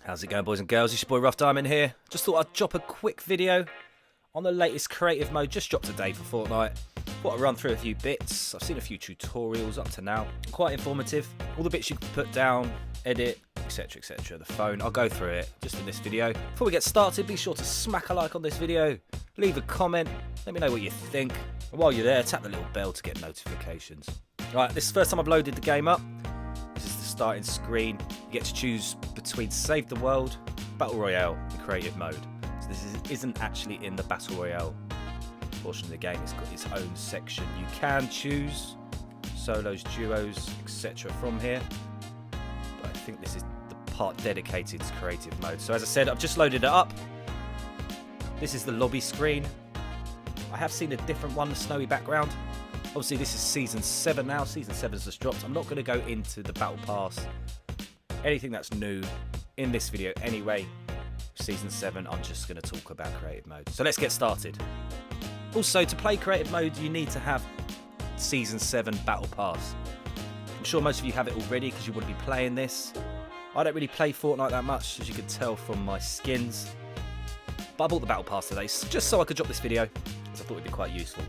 How's it going, boys and girls? It's your boy Rough Diamond here. Just thought I'd drop a quick video on the latest creative mode. Just dropped today for Fortnite. Thought I'd run through a few bits. I've seen a few tutorials up to now. Quite informative. All the bits you can put down, edit, etc, etc. The phone, I'll go through it just in this video. Before we get started, be sure to smack a like on this video. Leave a comment. Let me know what you think. And while you're there, tap the little bell to get notifications. Right, this is the first time I've loaded the game up. This is the starting screen. You get to choose between Save the World, Battle Royale, and Creative Mode. So this isn't actually in the Battle Royale portion of the game. It's got its own section. You can choose solos, duos, etc. from here. But I think this is the part dedicated to Creative Mode. So as I said, I've just loaded it up. This is the lobby screen. I have seen a different one, the snowy background. Obviously this is Season 7 now. Season 7's just dropped. I'm not going to go into the Battle Pass, anything that's new in this video anyway. Season 7, I'm just going to talk about Creative Mode. So let's get started. Also, to play Creative Mode, you need to have Season 7 Battle Pass. I'm sure most of you have it already because you want to be playing this. I don't really play Fortnite that much, as you can tell from my skins. But I bought the Battle Pass today, just so I could drop this video, because I thought it'd be quite useful.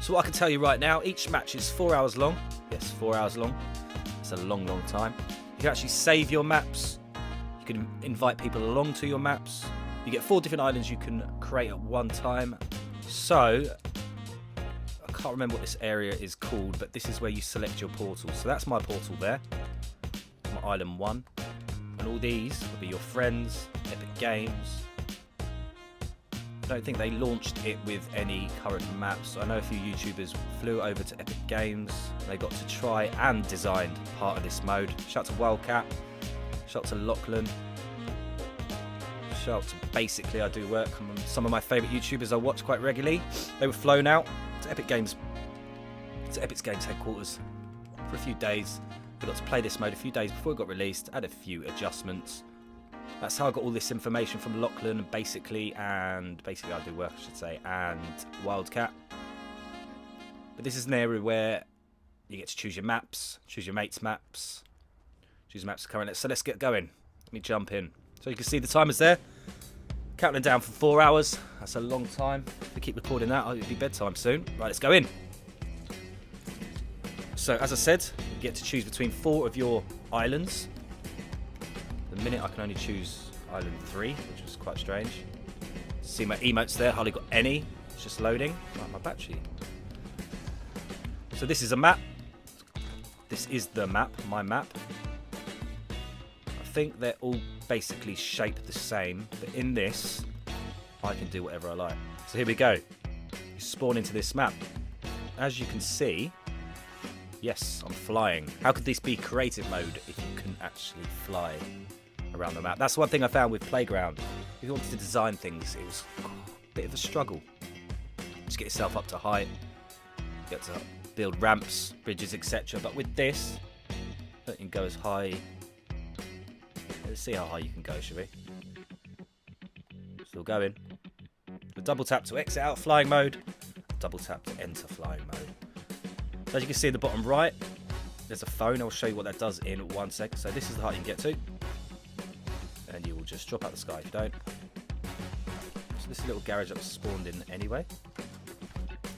So what I can tell you right now, each match is 4 hours long. Yes, 4 hours long. It's a long, long time. You can actually save your maps. You can invite people along to your maps. You get 4 different islands you can create at one time. So, I can't remember what this area is called, but this is where you select your portals. So that's my portal there. My island 1. And all these will be your friends, Epic Games. I don't think they launched it with any current maps. I know a few YouTubers flew over to Epic Games. They got to try and design part of this mode. Shout out to Wildcat. Shout out to Lachlan. Shout out to Basically I Do Work. Some of my favourite YouTubers I watch quite regularly. They were flown out to Epic Games headquarters for a few days. We got to play this mode a few days before it got released. Had a few adjustments. That's how I got all this information from Lachlan and Basically I Do Work, I should say, and Wildcat. But this is an area where you get to choose your maps, choose your mates' maps, choose maps currently. So let's get going. Let me jump in. So you can see the timers there, counting down for 4 hours. That's a long time. If we keep recording that, it'll be bedtime soon. Right, let's go in. So as I said, you get to choose between 4 of your islands. At the minute I can only choose Island 3, which was quite strange. See my emotes there, hardly got any. It's just loading. Right, my battery. So this is a map. This is the map, my map. I think they're all basically shaped the same, but in this, I can do whatever I like. So here we go. You spawn into this map. As you can see, yes, I'm flying. How could this be creative mode if you couldn't actually fly around the map? That's one thing I found with Playground. If you wanted to design things, it was a bit of a struggle. Just get yourself up to height, get to build ramps, bridges, etc. But with this, you can go as high. Let's see how high you can go, shall we? Still going. The double tap to exit out flying mode, double tap to enter flying mode. So as you can see in the bottom right, there's a phone. I'll show you what that does in 1 second. So this is the height you can get to. And you will just drop out the sky if you don't. So this little garage I've spawned in anyway.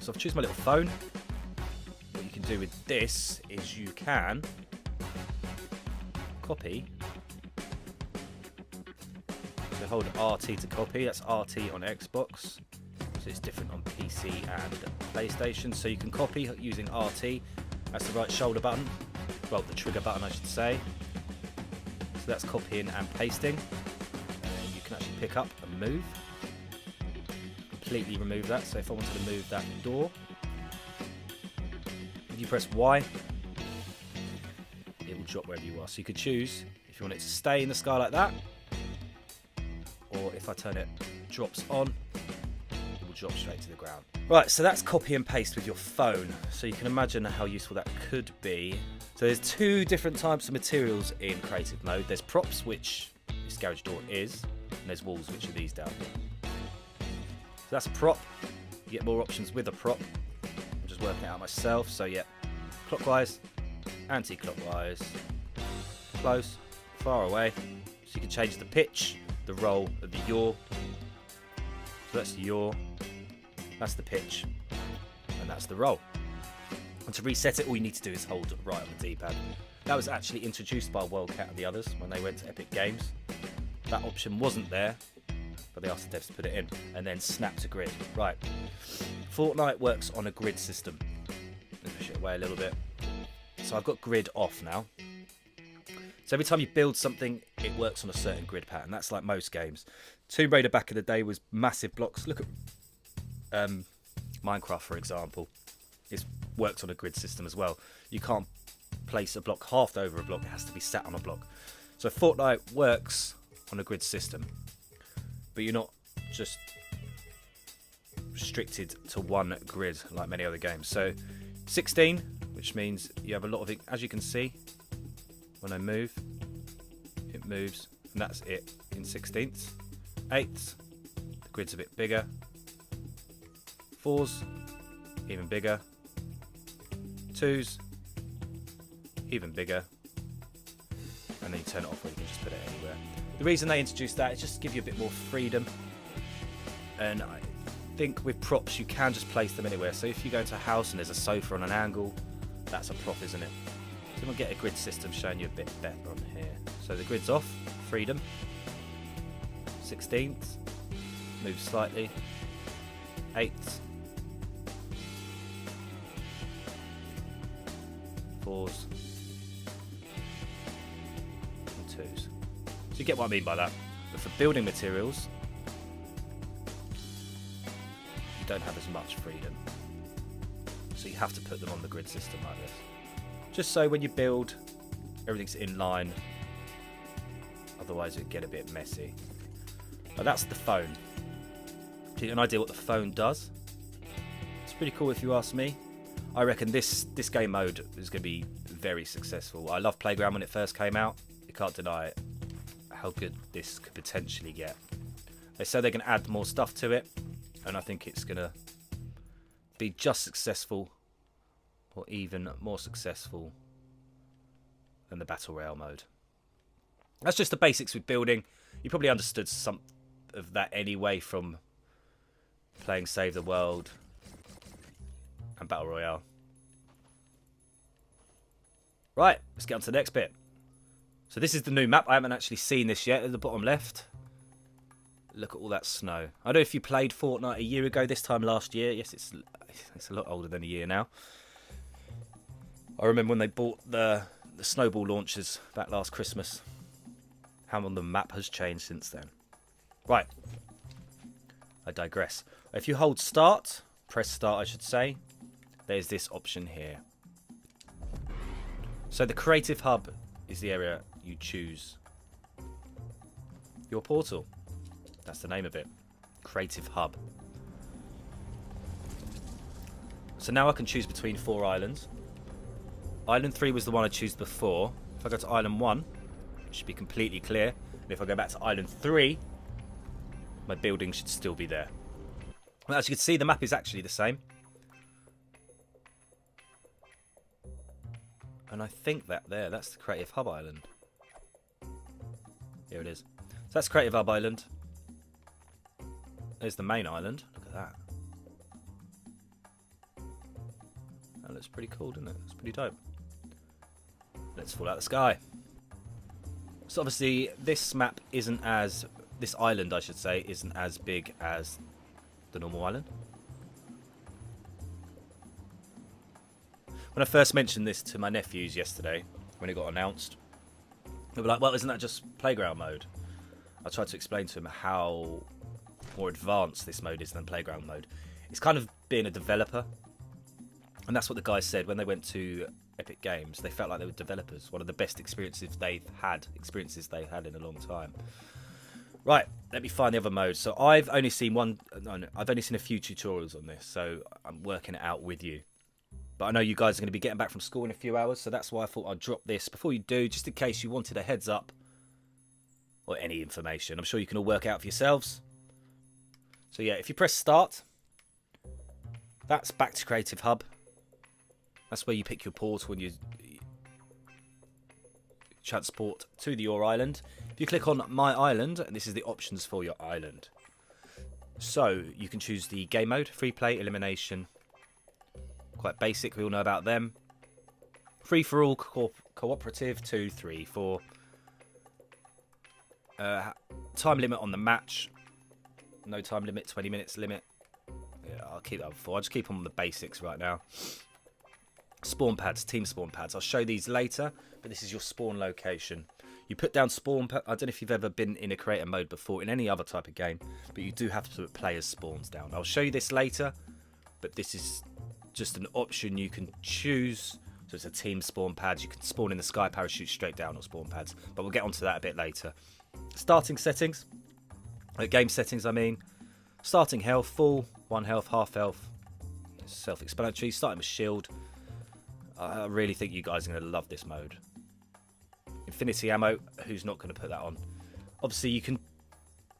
So I've choose my little phone. What you can do with this is you can copy. So hold RT to copy. That's RT on Xbox. So it's different on PC and PlayStation. So you can copy using RT. That's the right shoulder button. Well, the trigger button I should say. So that's copying and pasting. And you can actually pick up and move. Completely remove that. So if I wanted to move that door, if you press Y, it will drop wherever you are. So you could choose if you want it to stay in the sky like that, or if I turn it drops on, it will drop straight to the ground. Right, so that's copy and paste with your phone. So you can imagine how useful that could be. So there's 2 different types of materials in creative mode. There's props, which this garage door is, and there's walls, which are these down here. So that's a prop. You get more options with a prop. I'm just working it out myself. So yeah, clockwise, anti-clockwise, close, far away, So you can change the pitch, the roll, and the yaw. So that's the yaw, that's the pitch, and that's the roll. And to reset it, all you need to do is hold right on the D-pad. That was actually introduced by Wildcat and the others when they went to Epic Games. That option wasn't there, but they asked the devs to put it in. And then snap to grid. Right. Fortnite works on a grid system. Let me push it away a little bit. So I've got grid off now. So every time you build something, it works on a certain grid pattern. That's like most games. Tomb Raider back in the day was massive blocks. Look at Minecraft, for example. It works on a grid system as well. You can't place a block halved over a block. It has to be sat on a block. So Fortnite works on a grid system, but you're not just restricted to one grid like many other games. So 16, which means you have a lot of it. As you can see, when I move, it moves, and that's it in 16ths. 8ths, the grid's a bit bigger. 4s, even bigger. 2s, even bigger. And then you turn it off, or you can just put it anywhere. The reason they introduced that is just to give you a bit more freedom. And I think with props, you can just place them anywhere. So if you go into a house and there's a sofa on an angle, that's a prop, isn't it? So we'll get a grid system showing you a bit better on here. So the grid's off, freedom. 16th, move slightly. 8th. 4s. And 2s. So you get what I mean by that. But for building materials, you don't have as much freedom. So you have to put them on the grid system like this. Just so when you build, everything's in line. Otherwise it would get a bit messy. But that's the phone. To get an idea what the phone does, it's pretty cool if you ask me. I reckon this game mode is going to be very successful. I love Playground when it first came out. You can't deny it, how good this could potentially get. They say they're going to add more stuff to it, and I think it's going to be just successful, or even more successful than the Battle Royale mode. That's just the basics with building. You probably understood some of that anyway from playing Save the World and Battle Royale. Right, let's get on to the next bit. So this is the new map. I haven't actually seen this yet. At the bottom left, look at all that snow. I don't know if you played Fortnite a year ago, this time last year. Yes, it's a lot older than a year now. I remember when they bought the snowball launchers back last Christmas. How the map has changed since then. Right, I digress. If you hold start, press start I should say, there's this option here. So the creative hub is the area you choose. Your portal, that's the name of it. Creative hub. So now I can choose between 4 islands. Island 3 was the one I chose before. If I go to Island 1, it should be completely clear. And if I go back to Island 3, my building should still be there. Well, as you can see, the map is actually the same. And I think that's the Creative Hub Island. Here it is. So that's Creative Hub Island. There's the main island. Look at that. That looks pretty cool, doesn't it? It's pretty dope. Let's fall out of the sky. So obviously this map isn't as... This island, I should say, isn't as big as the normal island. When I first mentioned this to my nephews yesterday, when it got announced, they were like, well, isn't that just Playground mode? I tried to explain to them how more advanced this mode is than Playground mode. It's kind of being a developer. And that's what the guys said when they went to Epic Games. They felt like they were developers. One of the best experiences they've had in a long time. Right, let me find the other mode. So I've only seen I've only seen a few tutorials on this, so I'm working it out with you. But I know you guys are going to be getting back from school in a few hours, so that's why I thought I'd drop this before you do, just in case you wanted a heads up or any information. I'm sure you can all work out for yourselves. So yeah, if you press start, that's back to Creative Hub. That's where you pick your portal and you transport to your island. If you click on My Island, and this is the options for your island. So you can choose the game mode, free play, elimination. Quite basic, we all know about them. Free for all, cooperative, 2, 3, 4. Time limit on the match. No time limit, 20 minutes limit. Yeah, I'll keep that before. I'll just keep on the basics right now. Spawn pads, team spawn pads. I'll show these later, but this is your spawn location. You put down spawn pads. I don't know if you've ever been in a creator mode before in any other type of game, but you do have to put players' spawns down. I'll show you this later, but this is just an option you can choose. So it's a team spawn pads. You can spawn in the sky, parachute straight down, or spawn pads. But we'll get onto that a bit later. Starting settings. Game settings, I mean. Starting health, full, 1 health, half health. Self-explanatory. Starting with shield. I really think you guys are going to love this mode. Infinity ammo, who's not going to put that on? Obviously, you can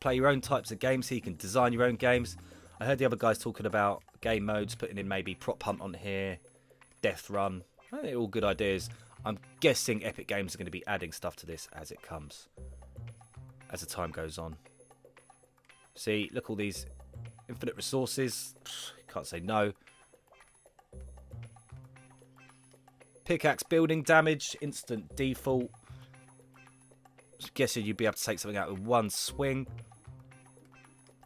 play your own types of games here. You can design your own games. I heard the other guys talking about game modes, putting in maybe prop hunt on here, death run. I think they're all good ideas. I'm guessing Epic Games are going to be adding stuff to this as it comes, as the time goes on. See, look, all these infinite resources. Can't say no. Pickaxe building damage, instant default. Just guessing you'd be able to take something out with one swing.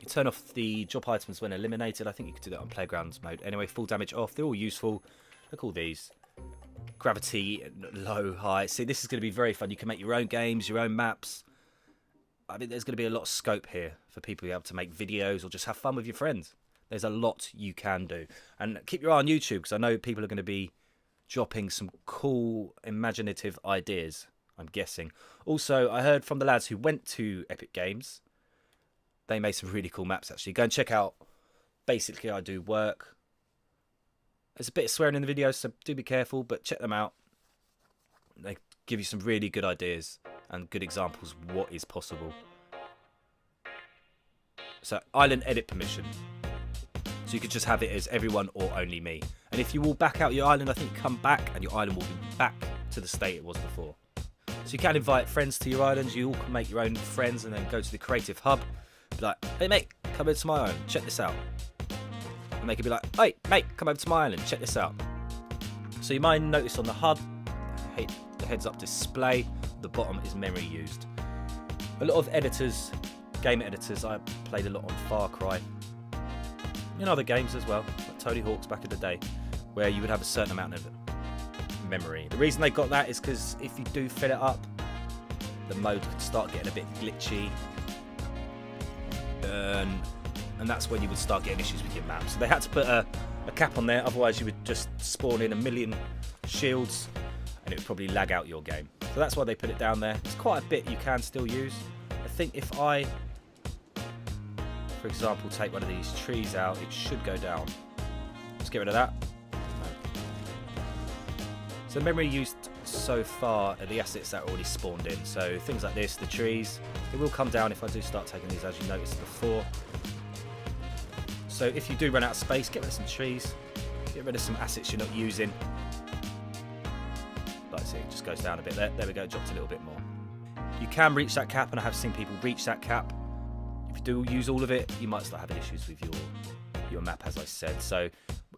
You turn off the drop items when eliminated. I think you could do that on Playgrounds mode. Anyway, full damage off. They're all useful. Look at all these. Gravity, low, high. See, this is going to be very fun. You can make your own games, your own maps. I mean, there's going to be a lot of scope here for people to be able to make videos or just have fun with your friends. There's a lot you can do. And keep your eye on YouTube, because I know people are going to be dropping some cool, imaginative ideas, I'm guessing. Also, I heard from the lads who went to Epic Games, they made some really cool maps, actually. Go and check out Basically I Do Work. There's a bit of swearing in the video, so do be careful, but check them out. They give you some really good ideas and good examples of what is possible. So, island edit permission. So you could just have it as everyone or only me. And if you will back out your island, I think you come back and your island will be back to the state it was before. So you can invite friends to your island. You all can make your own friends and then go to the creative hub. Be like, hey mate, come over to my island, check this out. And they could be like, hey mate, come over to my island, check this out. So you might notice on the HUD, the heads up display, the bottom is memory used. A lot of editors, game editors, I played a lot on Far Cry. In other games as well, like Tony Hawk's back in the day, where you would have a certain amount of memory. The reason they got that is because if you do fill it up, the mode could start getting a bit glitchy, and that's when you would start getting issues with your map. So they had to put a cap on there, otherwise you would just spawn in a million shields and it would probably lag out your game. So that's why they put it down there. It's quite a bit you can still use. I think if I, for example, take one of these trees out, it should go down. Let's get rid of that. So the memory used so far are the assets that are already spawned in. So things like this, the trees, it will come down if I do start taking these, as you noticed before. So if you do run out of space, get rid of some trees, get rid of some assets you're not using. Like I see, it just goes down a bit there. There we go, dropped a little bit more. You can reach that cap, and I have seen people reach that cap. If you do use all of it, you might start having issues with your map, as I said. So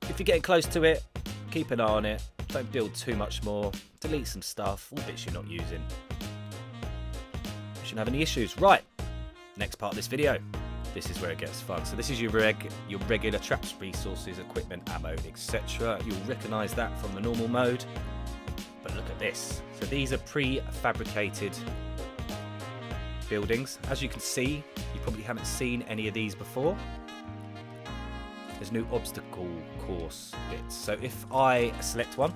if you're getting close to it, keep an eye on it. Don't build too much more. Delete some stuff, all bits you're not using. You shouldn't have any issues. Right, next part of this video. This is where it gets fun. So this is your regular traps, resources, equipment, ammo, etc. You'll recognise that from the normal mode. But look at this. So these are prefabricated buildings. As you can see, you probably haven't seen any of these before. There's new obstacle course bits. So if I select one,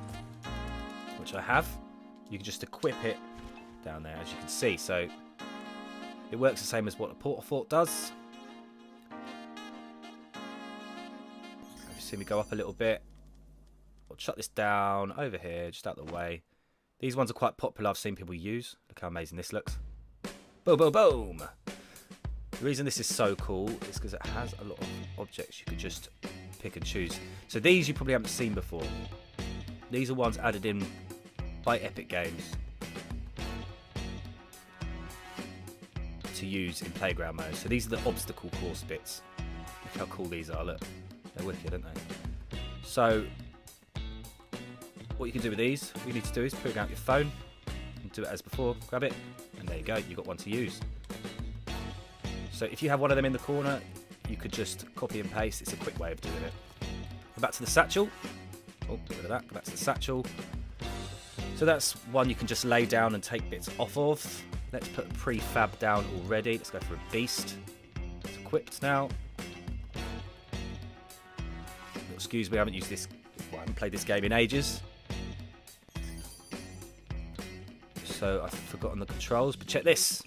which I have, you can just equip it down there, as you can see. So it works the same as what a porta fort does. Have you seen me go up a little bit? I'll shut this down over here, just out of the way. These ones are quite popular. I've seen people use. Look how amazing this looks. Boom, boom, boom. The reason this is so cool is because it has a lot of objects you could just pick and choose. So these you probably haven't seen before. These are ones added in by Epic Games. to use in playground mode. So these are the obstacle course bits. Look how cool these are, look. They're wicked, aren't they? So, what you can do with these, what you need to do is put out your phone, and do it as before, grab it, and there you go, you've got one to use. So if you have one of them in the corner, you could just copy and paste. It's a quick way of doing it. Go back to the satchel. Oh, get rid of that. Go back to the satchel. So that's one you can just lay down and take bits off of. Let's put a prefab down already. Let's go for a beast. It's equipped now. Excuse me, I haven't used this. Well, I haven't played this game in ages. So I've forgotten the controls, but check this.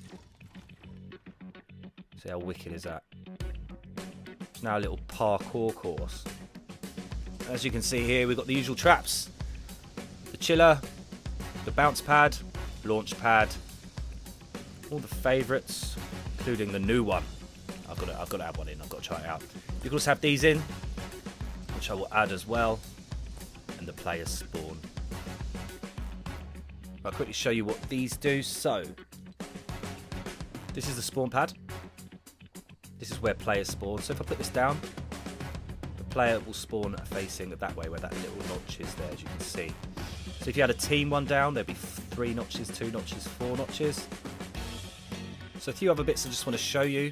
See how wicked is that? It's now a little parkour course. As you can see here, we've got the usual traps. The chiller, the bounce pad, launch pad, all the favourites, including the new one. I've got to add one in, I've got to try it out. You can also have these in, which I will add as well, and the players spawn. I'll quickly show you what these do. So, this is the spawn pad. This is where players spawn. So if I put this down, the player will spawn facing that way, where that little notch is there, as you can see. So if you had a team one down, there'd be 3 notches, 2 notches, 4 notches. So a few other bits I just want to show you.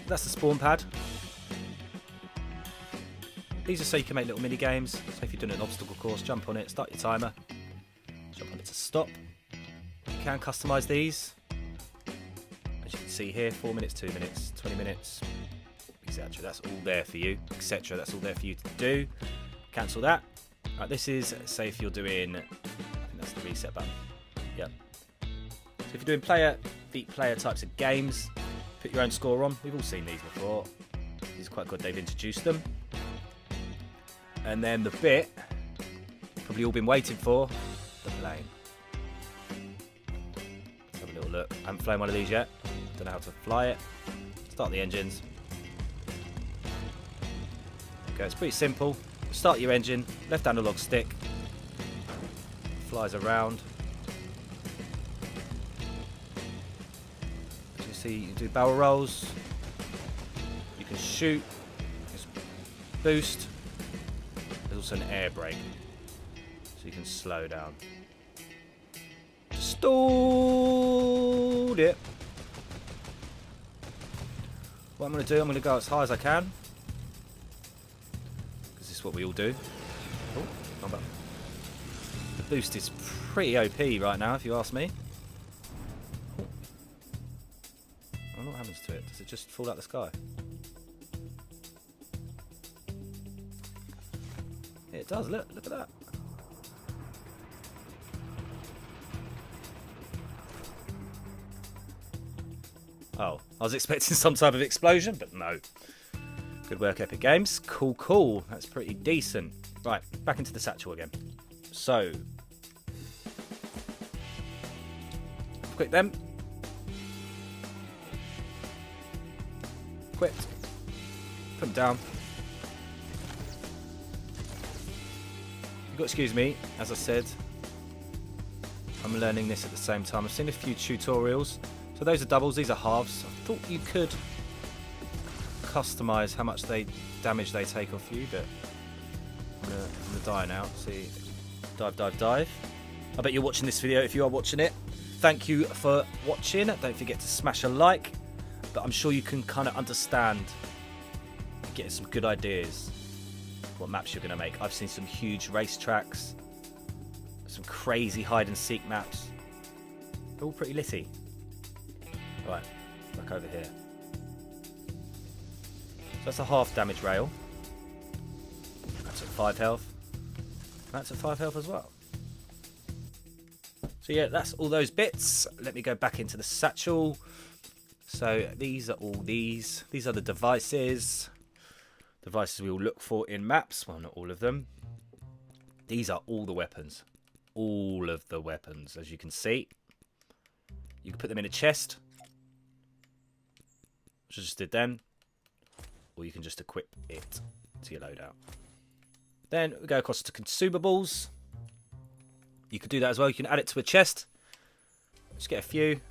That's the spawn pad. These are so you can make little mini games. So if you're doing an obstacle course, jump on it, start your timer, jump on it to stop. You can customise these. As you can see here, 4 minutes, 2 minutes, 20 minutes, etc. That's all there for you, etc. That's all there for you to do. Cancel that. Right, this is, say if you're doing, I think that's the reset button. Yep. So if you're doing deep player types of games, put your own score on. We've all seen these before. These are quite good, they've introduced them. And then the bit, probably all been waiting for, the plane. Let's have a little look. I haven't flown one of these yet. Don't know how to fly it. Start the engines. Okay, it's pretty simple. Start your engine, left analog stick. Flies around. As you see, you can do barrel rolls. You can shoot. Just boost. There's also an air brake, so you can slow down. Stalled it. What I'm going to do, I'm going to go as high as I can, because this is what we all do. Oh, come back. The boost is pretty OP right now, if you ask me. Oh. I don't know what happens to it. Does it just fall out the sky? It does, look at that. Oh, I was expecting some type of explosion, but no. Good work, Epic Games. Cool. That's pretty decent. Right, back into the satchel again. So, equip them. Equipped. Put them down. You've got to excuse me, as I said, I'm learning this at the same time. I've seen a few tutorials. So those are doubles, these are halves. I thought you could customise how much damage they take off you, but I'm gonna die now. See, dive. I bet you're watching this video. If you are watching it, thank you for watching. Don't forget to smash a like. But I'm sure you can kind of understand, getting some good ideas, what maps you're going to make. I've seen some huge race tracks, some crazy hide and seek maps. They're all pretty litty. Right, back over here. So that's a half damage rail. That's at 5 health. That's at 5 health as well. So yeah, that's all those bits. Let me go back into the satchel. So these are all these. These are the devices. Devices we will look for in maps. Well, not all of them. These are all the weapons. All of the weapons, as you can see. You can put them in a chest, which I just did then. Or you can just equip it to your loadout. Then we go across to consumables. You could do that as well. You can add it to a chest. Just get a few.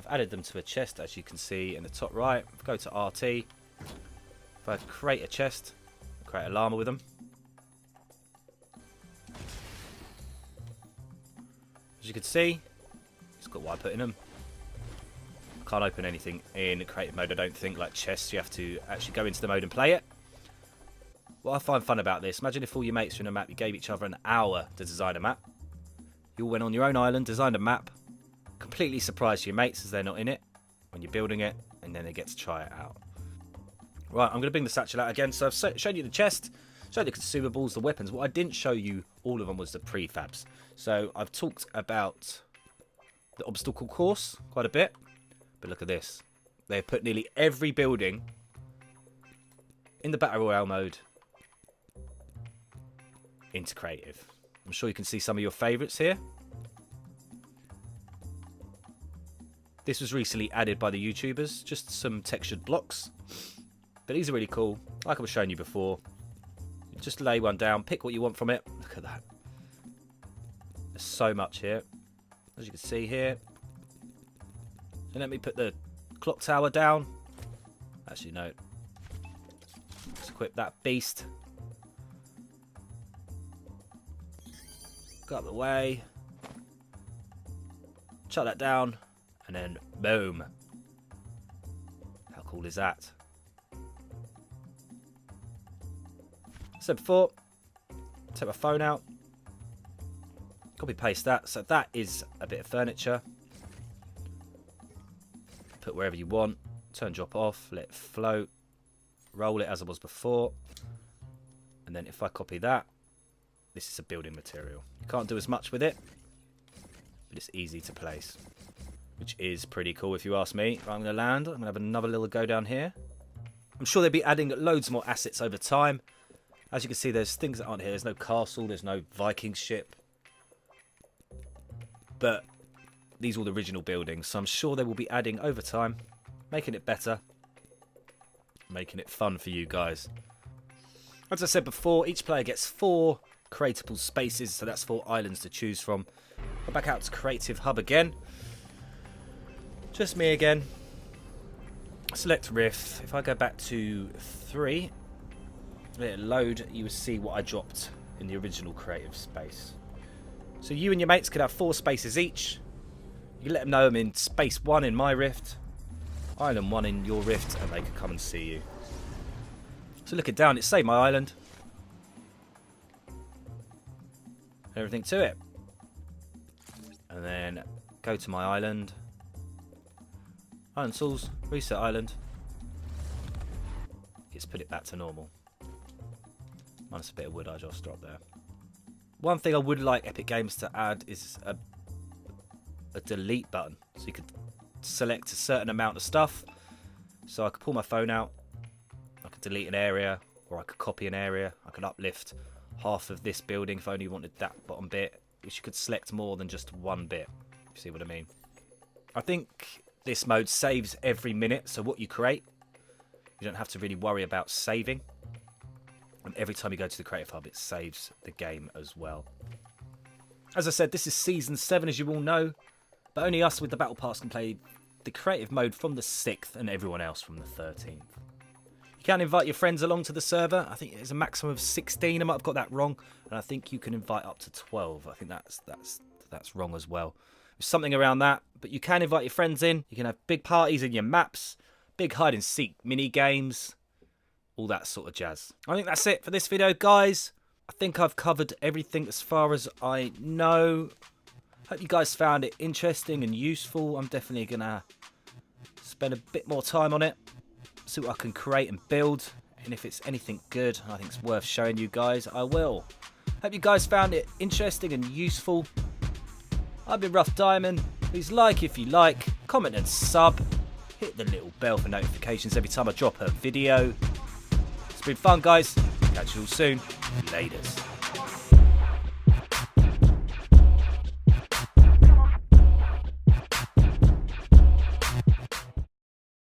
I've added them to a chest, as you can see in the top right. If I go to RT, if I create a chest, create a llama with them. As you can see, it's got what I put in them. Can't open anything in creative mode, I don't think, like chests. You have to actually go into the mode and play it. What I find fun about this, imagine if all your mates were in a map, you gave each other an hour to design a map. You all went on your own island, designed a map, completely surprised your mates as they're not in it when you're building it, and then they get to try it out. Right, I'm going to bring the satchel out again. So I've shown you the chest, showed the consumables, the weapons. What I didn't show you, all of them, was the prefabs. So I've talked about the obstacle course quite a bit, but look at this. They've put nearly every building in the Battle Royale mode into creative. I'm sure you can see some of your favourites here. This was recently added by the YouTubers, just some textured blocks. But these are really cool, like I was showing you before. You just lay one down, pick what you want from it. Look at that. There's so much here, as you can see here. And let me put the clock tower down. Actually, no. Let's equip that beast. Go out of the way. Shut that down. And then, boom. How cool is that? Said before, take my phone out. Copy paste that. So that is a bit of furniture. Put wherever you want. Turn drop off. Let it float. Roll it as I was before. And then if I copy that, this is a building material. You can't do as much with it, but it's easy to place, which is pretty cool if you ask me. Right, I'm going to land. I'm going to have another little go down here. I'm sure they'll be adding loads more assets over time. As you can see, there's things that aren't here. There's no castle. There's no Viking ship. But these are all the original buildings, so I'm sure they will be adding over time, making it better, making it fun for you guys. As I said before, each player gets 4 creatable spaces, so that's 4 islands to choose from. Go back out to Creative Hub again. Just me again. Select Rift. If I go back to 3, let it load, you will see what I dropped in the original creative space. So you and your mates could have 4 spaces each. You can let them know I'm in space 1 in my Rift, island 1 in your Rift, and they can come and see you. So looking down, it saved my island. Everything to it. And then go to my island. Island tools, reset island. It's put it back to normal. Minus a bit of wood I just dropped there. One thing I would like Epic Games to add is a delete button. So you could select a certain amount of stuff. So I could pull my phone out. I could delete an area, or I could copy an area. I could uplift half of this building if I only wanted that bottom bit, which you could select more than just one bit, if you see what I mean. I think this mode saves every minute, so what you create, you don't have to really worry about saving. And every time you go to the Creative Hub, it saves the game as well. As I said, this is Season 7, as you all know, but only us with the Battle Pass can play the Creative mode from the 6th and everyone else from the 13th. You can invite your friends along to the server. I think there's a maximum of 16. I might have got that wrong. And I think you can invite up to 12. I think that's wrong as well. There's something around that. But you can invite your friends in. You can have big parties in your maps. Big hide-and-seek mini-games. All that sort of jazz. I think that's it for this video, guys. I think I've covered everything as far as I know. Hope you guys found it interesting and useful. I'm definitely going to spend a bit more time on it. See what I can create and build, and if it's anything good I think it's worth showing you guys, I will. Hope you guys found it interesting and useful. I've been Rough Diamond. Please like if you like, comment and sub, hit the little bell for notifications every time I drop a video. It's been fun, guys. Catch you all soon. Laters.